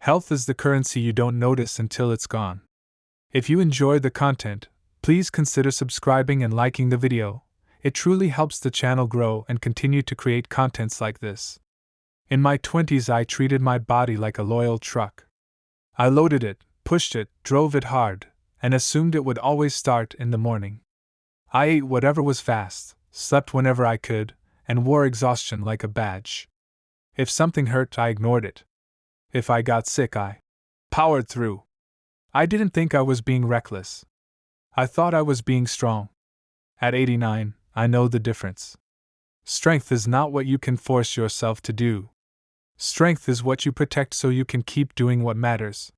Health is the currency you don't notice until it's gone. If you enjoyed the content, please consider subscribing and liking the video. It truly helps the channel grow and continue to create contents like this. In my 20s, I treated my body like a loyal truck. I loaded it, pushed it, drove it hard, and assumed it would always start in the morning. I ate whatever was fast, slept whenever I could, and wore exhaustion like a badge. If something hurt, I ignored it. If I got sick, I powered through. I didn't think I was being reckless. I thought I was being strong. At 89, I know the difference. Strength is not what you can force yourself to do. Strength is what you protect so you can keep doing what matters.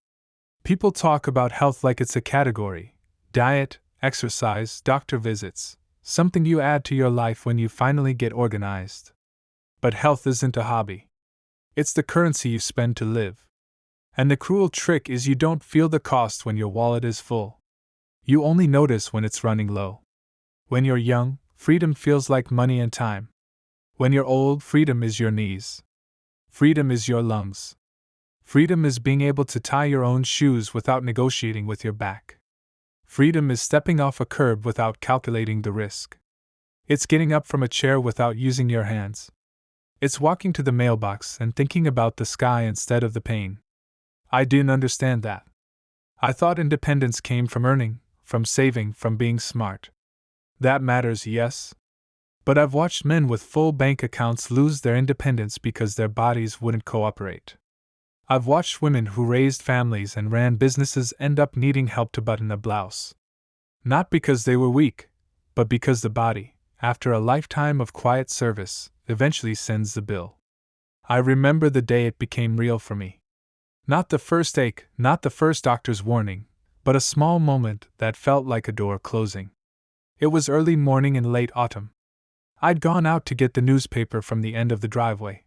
People talk about health like it's a category: diet, exercise, doctor visits, something you add to your life when you finally get organized. But health isn't a hobby. It's the currency you spend to live. And the cruel trick is you don't feel the cost when your wallet is full. You only notice when it's running low. When you're young, freedom feels like money and time. When you're old, freedom is your knees. Freedom is your lungs. Freedom is being able to tie your own shoes without negotiating with your back. Freedom is stepping off a curb without calculating the risk. It's getting up from a chair without using your hands. It's walking to the mailbox and thinking about the sky instead of the pain. I didn't understand that. I thought independence came from earning, from saving, from being smart. That matters, yes. But I've watched men with full bank accounts lose their independence because their bodies wouldn't cooperate. I've watched women who raised families and ran businesses end up needing help to button a blouse. Not because they were weak, but because the body, after a lifetime of quiet service, eventually sends the bill. I remember the day it became real for me. Not the first ache, not the first doctor's warning, but a small moment that felt like a door closing. It was early morning in late autumn. I'd gone out to get the newspaper from the end of the driveway.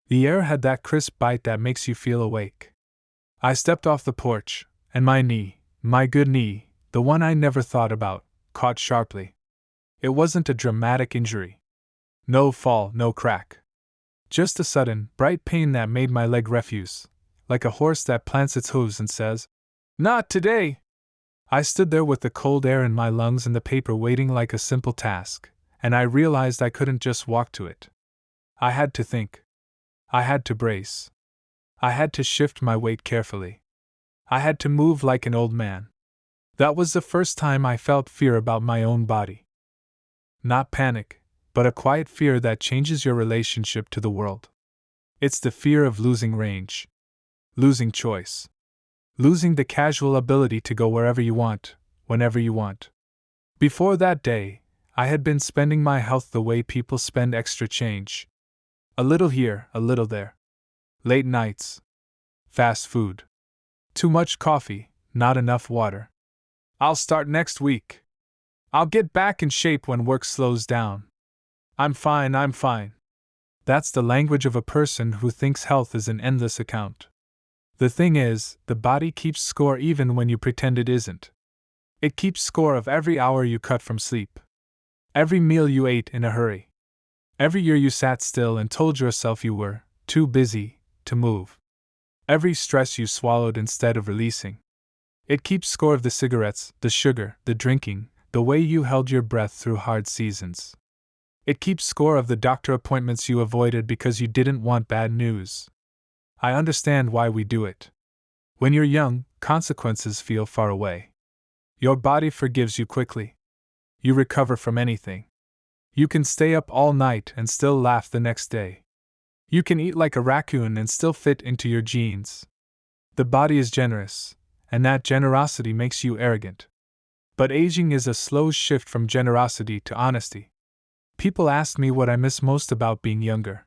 The air had that crisp bite that makes you feel awake. I stepped off the porch, and my knee, my good knee, the one I never thought about, caught sharply. It wasn't a dramatic injury. No fall, no crack. Just a sudden, bright pain that made my leg refuse, like a horse that plants its hooves and says, "Not today!" I stood there with the cold air in my lungs and the paper waiting like a simple task, and I realized I couldn't just walk to it. I had to think. I had to brace. I had to shift my weight carefully. I had to move like an old man. That was the first time I felt fear about my own body. Not panic, but a quiet fear that changes your relationship to the world. It's the fear of losing range. Losing choice. Losing the casual ability to go wherever you want, whenever you want. Before that day, I had been spending my health the way people spend extra change. A little here, a little there. Late nights. Fast food. Too much coffee, not enough water. I'll start next week. I'll get back in shape when work slows down. I'm fine, I'm fine. That's the language of a person who thinks health is an endless account. The thing is, the body keeps score even when you pretend it isn't. It keeps score of every hour you cut from sleep. Every meal you ate in a hurry. Every year you sat still and told yourself you were too busy to move. Every stress you swallowed instead of releasing. It keeps score of the cigarettes, the sugar, the drinking, the way you held your breath through hard seasons. It keeps score of the doctor appointments you avoided because you didn't want bad news. I understand why we do it. When you're young, consequences feel far away. Your body forgives you quickly. You recover from anything. You can stay up all night and still laugh the next day. You can eat like a raccoon and still fit into your jeans. The body is generous, and that generosity makes you arrogant. But aging is a slow shift from generosity to honesty. People ask me what I miss most about being younger.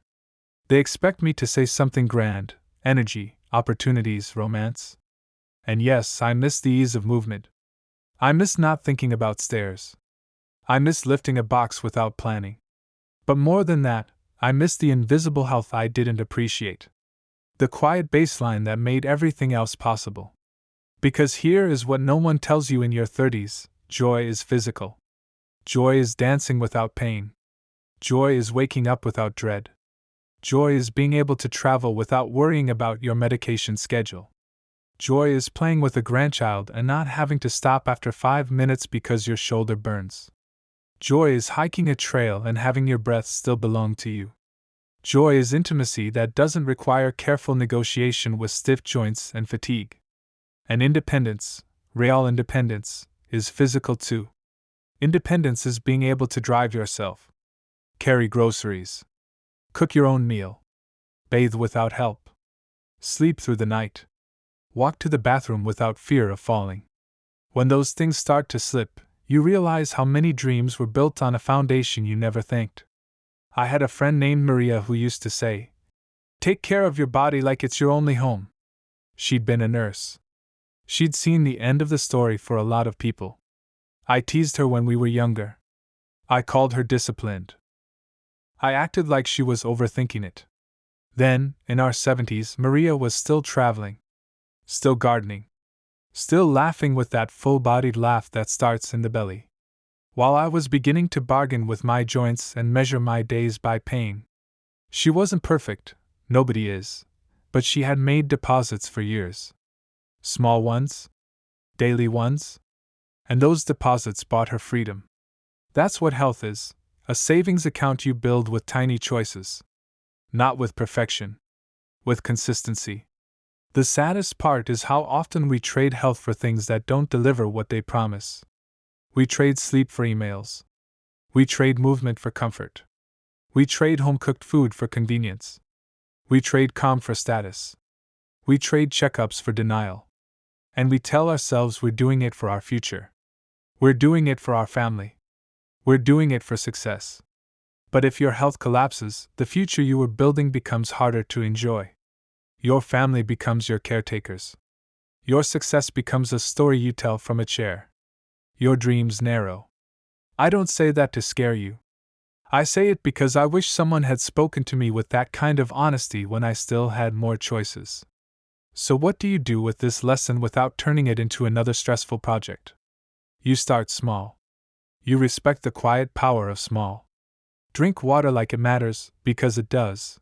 They expect me to say something grand: energy, opportunities, romance. And yes, I miss the ease of movement. I miss not thinking about stairs. I miss lifting a box without planning. But more than that, I miss the invisible health I didn't appreciate. The quiet baseline that made everything else possible. Because here is what no one tells you in your 30s: joy is physical. Joy is dancing without pain. Joy is waking up without dread. Joy is being able to travel without worrying about your medication schedule. Joy is playing with a grandchild and not having to stop after 5 minutes because your shoulder burns. Joy is hiking a trail and having your breath still belong to you. Joy is intimacy that doesn't require careful negotiation with stiff joints and fatigue. And independence, real independence, is physical too. Independence is being able to drive yourself, carry groceries, cook your own meal, bathe without help, sleep through the night, walk to the bathroom without fear of falling. When those things start to slip, you realize how many dreams were built on a foundation you never thanked. I had a friend named Maria who used to say, "Take care of your body like it's your only home." She'd been a nurse. She'd seen the end of the story for a lot of people. I teased her when we were younger. I called her disciplined. I acted like she was overthinking it. Then, in our 70s, Maria was still traveling, still gardening, still laughing with that full-bodied laugh that starts in the belly. While I was beginning to bargain with my joints and measure my days by pain. She wasn't perfect, nobody is, but she had made deposits for years. Small ones, daily ones, and those deposits bought her freedom. That's what health is, a savings account you build with tiny choices. Not with perfection, with consistency. The saddest part is how often we trade health for things that don't deliver what they promise. We trade sleep for emails. We trade movement for comfort. We trade home-cooked food for convenience. We trade calm for status. We trade checkups for denial. And we tell ourselves we're doing it for our future. We're doing it for our family. We're doing it for success. But if your health collapses, the future you were building becomes harder to enjoy. Your family becomes your caretakers. Your success becomes a story you tell from a chair. Your dreams narrow. I don't say that to scare you. I say it because I wish someone had spoken to me with that kind of honesty when I still had more choices. So what do you do with this lesson without turning it into another stressful project? You start small. You respect the quiet power of small. Drink water like it matters, because it does.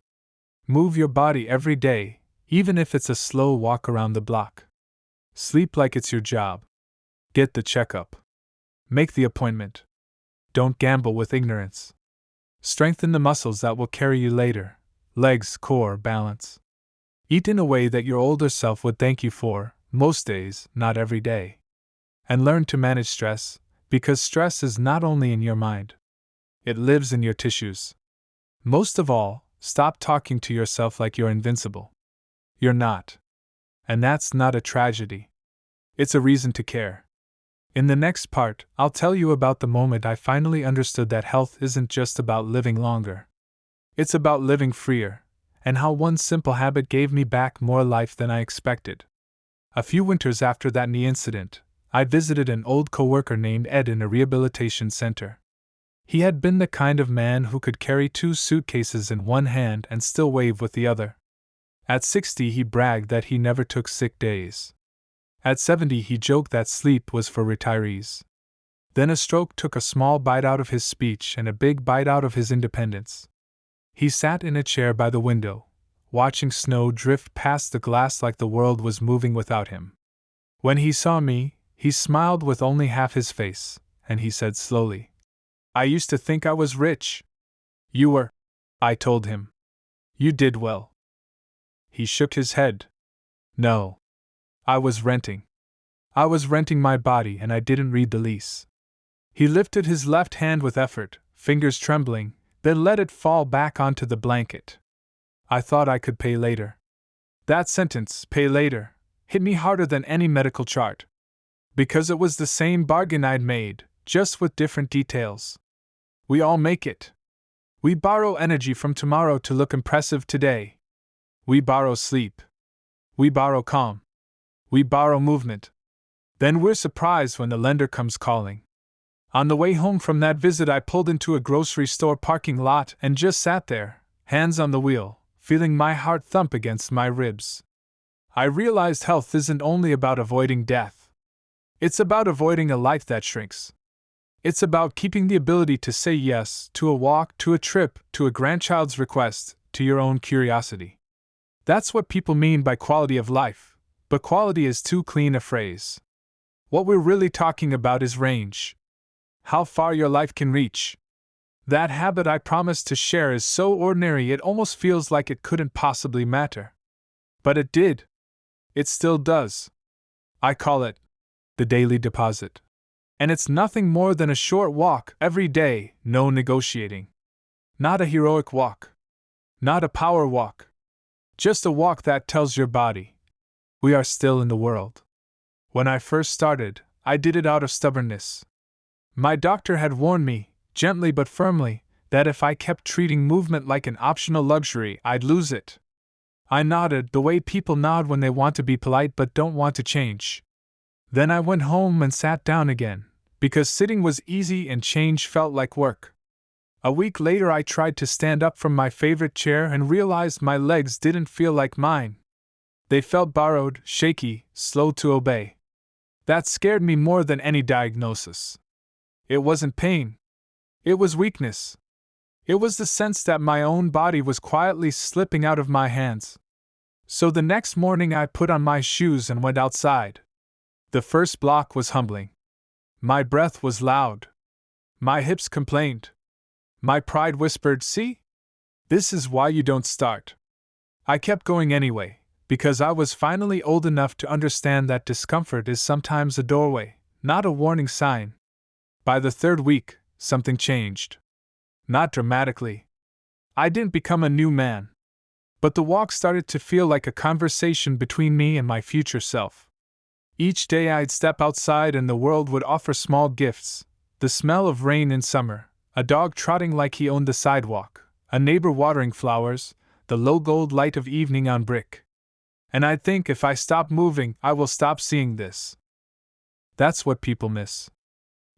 Move your body every day, even if it's a slow walk around the block. Sleep like it's your job. Get the checkup. Make the appointment. Don't gamble with ignorance. Strengthen the muscles that will carry you later: legs, core, balance. Eat in a way that your older self would thank you for, most days, not every day. And learn to manage stress, because stress is not only in your mind. It lives in your tissues. Most of all, stop talking to yourself like you're invincible. You're not. And that's not a tragedy. It's a reason to care. In the next part, I'll tell you about the moment I finally understood that health isn't just about living longer. It's about living freer, and how one simple habit gave me back more life than I expected. A few winters after that knee incident, I visited an old coworker named Ed in a rehabilitation center. He had been the kind of man who could carry 2 suitcases in one hand and still wave with the other. At 60, he bragged that he never took sick days. At 70, he joked that sleep was for retirees. Then a stroke took a small bite out of his speech and a big bite out of his independence. He sat in a chair by the window, watching snow drift past the glass like the world was moving without him. When he saw me, he smiled with only half his face, and he said slowly, "I used to think I was rich." "You were," I told him. "You did well." He shook his head. "No. I was renting. I was renting my body and I didn't read the lease." He lifted his left hand with effort, fingers trembling, then let it fall back onto the blanket. "I thought I could pay later." That sentence, "pay later," hit me harder than any medical chart. Because it was the same bargain I'd made, just with different details. We all make it. We borrow energy from tomorrow to look impressive today. We borrow sleep. We borrow calm. We borrow movement. Then we're surprised when the lender comes calling. On the way home from that visit, I pulled into a grocery store parking lot and just sat there, hands on the wheel, feeling my heart thump against my ribs. I realized health isn't only about avoiding death. It's about avoiding a life that shrinks. It's about keeping the ability to say yes to a walk, to a trip, to a grandchild's request, to your own curiosity. That's what people mean by quality of life, but quality is too clean a phrase. What we're really talking about is range. How far your life can reach. That habit I promised to share is so ordinary it almost feels like it couldn't possibly matter. But it did. It still does. I call it the daily deposit. And it's nothing more than a short walk every day, no negotiating. Not a heroic walk. Not a power walk. Just a walk that tells your body, we are still in the world. When I first started, I did it out of stubbornness. My doctor had warned me, gently but firmly, that if I kept treating movement like an optional luxury, I'd lose it. I nodded the way people nod when they want to be polite but don't want to change. Then I went home and sat down again, because sitting was easy and change felt like work. A week later I tried to stand up from my favorite chair and realized my legs didn't feel like mine. They felt borrowed, shaky, slow to obey. That scared me more than any diagnosis. It wasn't pain. It was weakness. It was the sense that my own body was quietly slipping out of my hands. So the next morning I put on my shoes and went outside. The first block was humbling. My breath was loud. My hips complained. My pride whispered, "See? This is why you don't start." I kept going anyway, because I was finally old enough to understand that discomfort is sometimes a doorway, not a warning sign. By the third week, something changed. Not dramatically. I didn't become a new man. But the walk started to feel like a conversation between me and my future self. Each day I'd step outside and the world would offer small gifts: the smell of rain in summer, a dog trotting like he owned the sidewalk, a neighbor watering flowers, the low gold light of evening on brick. And I'd think, if I stop moving, I will stop seeing this. That's what people miss.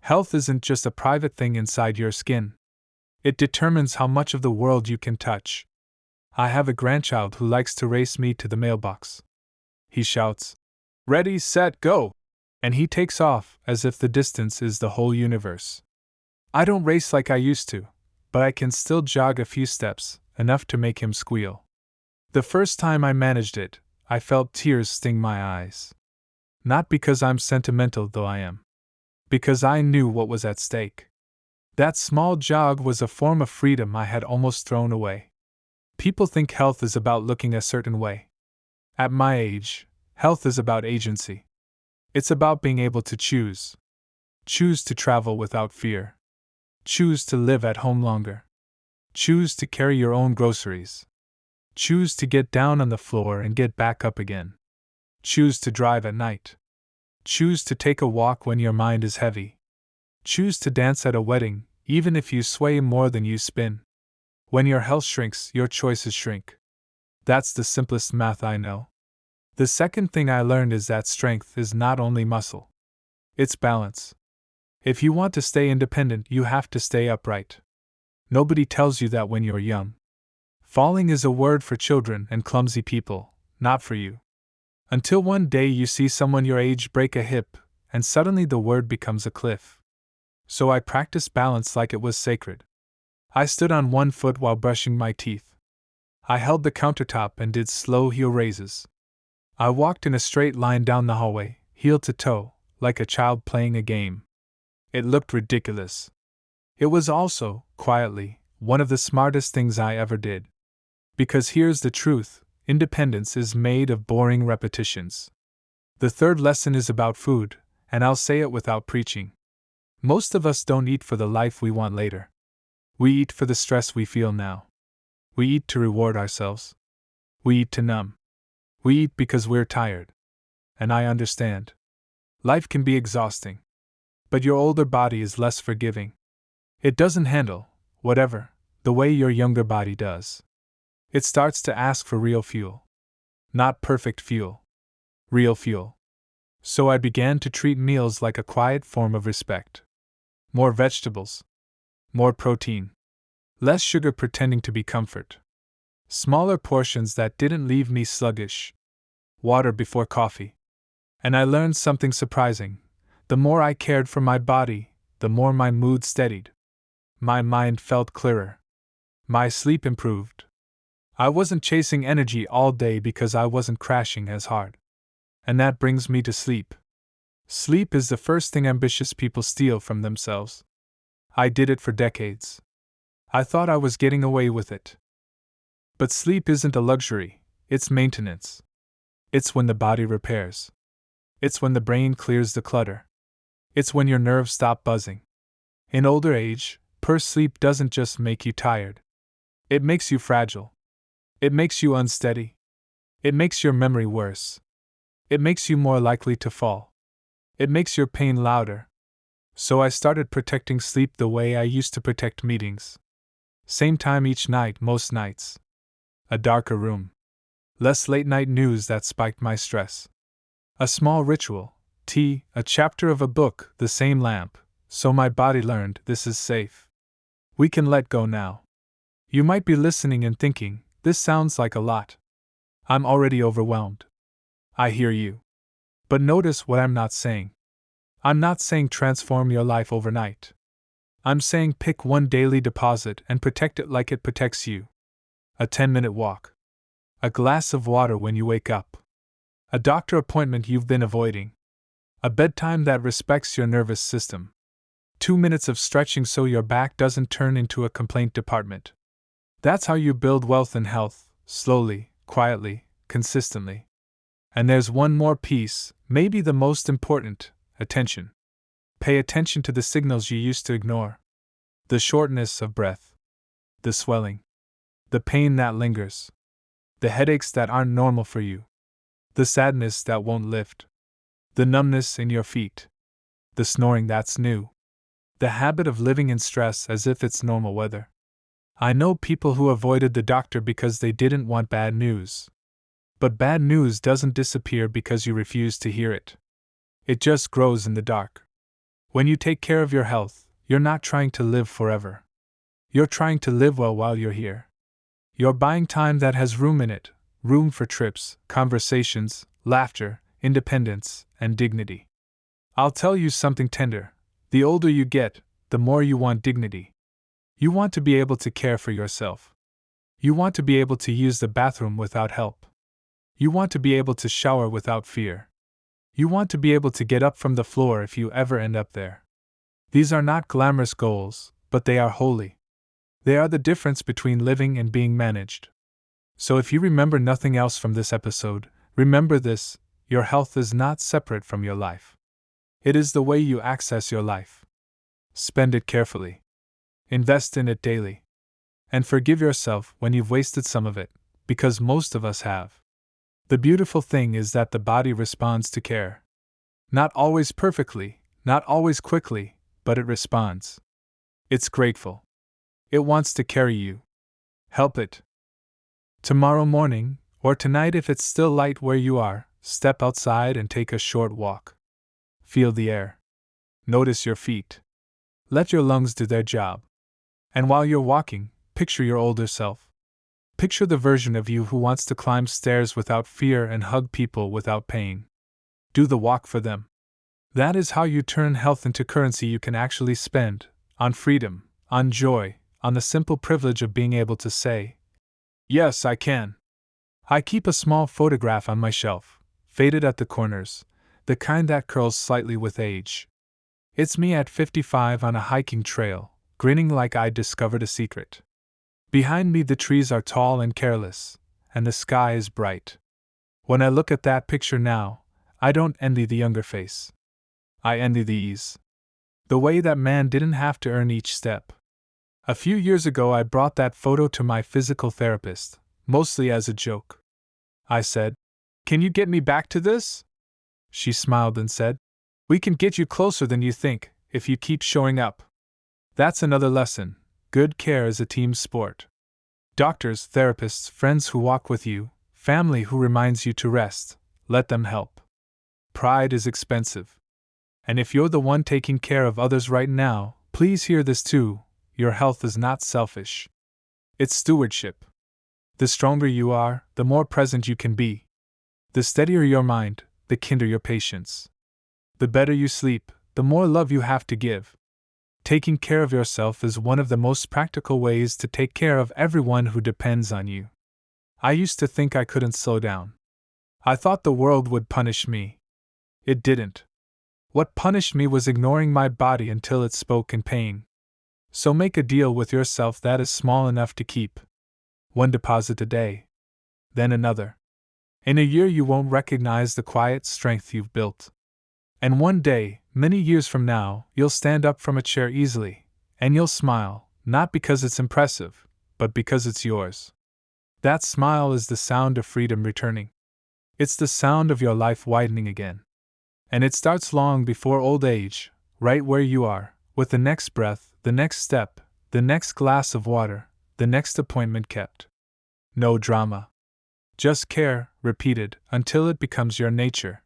Health isn't just a private thing inside your skin. It determines how much of the world you can touch. I have a grandchild who likes to race me to the mailbox. He shouts, "Ready, set, go!" And he takes off as if the distance is the whole universe. I don't race like I used to, but I can still jog a few steps, enough to make him squeal. The first time I managed it, I felt tears sting my eyes. Not because I'm sentimental, though I am. Because I knew what was at stake. That small jog was a form of freedom I had almost thrown away. People think health is about looking a certain way. At my age, health is about agency. It's about being able to choose. Choose to travel without fear. Choose to live at home longer. Choose to carry your own groceries. Choose to get down on the floor and get back up again. Choose to drive at night. Choose to take a walk when your mind is heavy. Choose to dance at a wedding, even if you sway more than you spin. When your health shrinks, your choices shrink. That's the simplest math I know. The second thing I learned is that strength is not only muscle. It's balance. If you want to stay independent, you have to stay upright. Nobody tells you that when you're young. Falling is a word for children and clumsy people, not for you. Until one day you see someone your age break a hip, and suddenly the word becomes a cliff. So I practiced balance like it was sacred. I stood on one foot while brushing my teeth. I held the countertop and did slow heel raises. I walked in a straight line down the hallway, heel to toe, like a child playing a game. It looked ridiculous. It was also, quietly, one of the smartest things I ever did. Because here's the truth: independence is made of boring repetitions. The third lesson is about food, and I'll say it without preaching. Most of us don't eat for the life we want later. We eat for the stress we feel now. We eat to reward ourselves. We eat to numb. We eat because we're tired. And I understand. Life can be exhausting. But your older body is less forgiving. It doesn't handle whatever the way your younger body does. It starts to ask for real fuel. Not perfect fuel. Real fuel. So I began to treat meals like a quiet form of respect. More vegetables. More protein. Less sugar pretending to be comfort. Smaller portions that didn't leave me sluggish. Water before coffee. And I learned something surprising. The more I cared for my body, the more my mood steadied. My mind felt clearer. My sleep improved. I wasn't chasing energy all day because I wasn't crashing as hard. And that brings me to sleep. Sleep is the first thing ambitious people steal from themselves. I did it for decades. I thought I was getting away with it. But sleep isn't a luxury, it's maintenance. It's when the body repairs. It's when the brain clears the clutter. It's when your nerves stop buzzing. In older age, poor sleep doesn't just make you tired. It makes you fragile. It makes you unsteady. It makes your memory worse. It makes you more likely to fall. It makes your pain louder. So I started protecting sleep the way I used to protect meetings. Same time each night, most nights. A darker room. Less late night news that spiked my stress. A small ritual, tea, a chapter of a book, the same lamp, so my body learned this is safe. We can let go now. You might be listening and thinking, this sounds like a lot. I'm already overwhelmed. I hear you. But notice what I'm not saying. I'm not saying transform your life overnight. I'm saying pick one daily deposit and protect it like it protects you. A 10-minute walk. A glass of water when you wake up. A doctor appointment you've been avoiding. A bedtime that respects your nervous system. 2 minutes of stretching so your back doesn't turn into a complaint department. That's how you build wealth and health, slowly, quietly, consistently. And there's one more piece, maybe the most important: attention. Pay attention to the signals you used to ignore. The shortness of breath. The swelling. The pain that lingers. The headaches that aren't normal for you. The sadness that won't lift. The numbness in your feet. The snoring that's new. The habit of living in stress as if it's normal weather. I know people who avoided the doctor because they didn't want bad news. But bad news doesn't disappear because you refuse to hear it. It just grows in the dark. When you take care of your health, you're not trying to live forever. You're trying to live well while you're here. You're buying time that has room in it, room for trips, conversations, laughter, independence, and dignity. I'll tell you something tender. The older you get, the more you want dignity. You want to be able to care for yourself. You want to be able to use the bathroom without help. You want to be able to shower without fear. You want to be able to get up from the floor if you ever end up there. These are not glamorous goals, but they are holy. They are the difference between living and being managed. So if you remember nothing else from this episode, remember this: your health is not separate from your life. It is the way you access your life. Spend it carefully. Invest in it daily. And forgive yourself when you've wasted some of it, because most of us have. The beautiful thing is that the body responds to care. Not always perfectly, not always quickly, but it responds. It's grateful. It wants to carry you. Help it. Tomorrow morning, or tonight if it's still light where you are, step outside and take a short walk. Feel the air. Notice your feet. Let your lungs do their job. And while you're walking, picture your older self. Picture the version of you who wants to climb stairs without fear and hug people without pain. Do the walk for them. That is how you turn health into currency you can actually spend, on freedom, on joy, on the simple privilege of being able to say, yes, I can. I keep a small photograph on my shelf, faded at the corners, the kind that curls slightly with age. It's me at 55 on a hiking trail, grinning like I'd discovered a secret. Behind me the trees are tall and careless, and the sky is bright. When I look at that picture now, I don't envy the younger face. I envy the ease. The way that man didn't have to earn each step. A few years ago I brought that photo to my physical therapist, mostly as a joke. I said, "Can you get me back to this?" She smiled and said, "We can get you closer than you think, if you keep showing up." That's another lesson. Good care is a team sport. Doctors, therapists, friends who walk with you, family who reminds you to rest, let them help. Pride is expensive. And if you're the one taking care of others right now, please hear this too: your health is not selfish. It's stewardship. The stronger you are, the more present you can be. The steadier your mind, the kinder your patience. The better you sleep, the more love you have to give. Taking care of yourself is one of the most practical ways to take care of everyone who depends on you. I used to think I couldn't slow down. I thought the world would punish me. It didn't. What punished me was ignoring my body until it spoke in pain. So make a deal with yourself that is small enough to keep. One deposit a day. Then another. In a year you won't recognize the quiet strength you've built. And one day, many years from now, you'll stand up from a chair easily, and you'll smile, not because it's impressive, but because it's yours. That smile is the sound of freedom returning. It's the sound of your life widening again. And it starts long before old age, right where you are, with the next breath, the next step, the next glass of water, the next appointment kept. No drama. Just care, repeated, until it becomes your nature.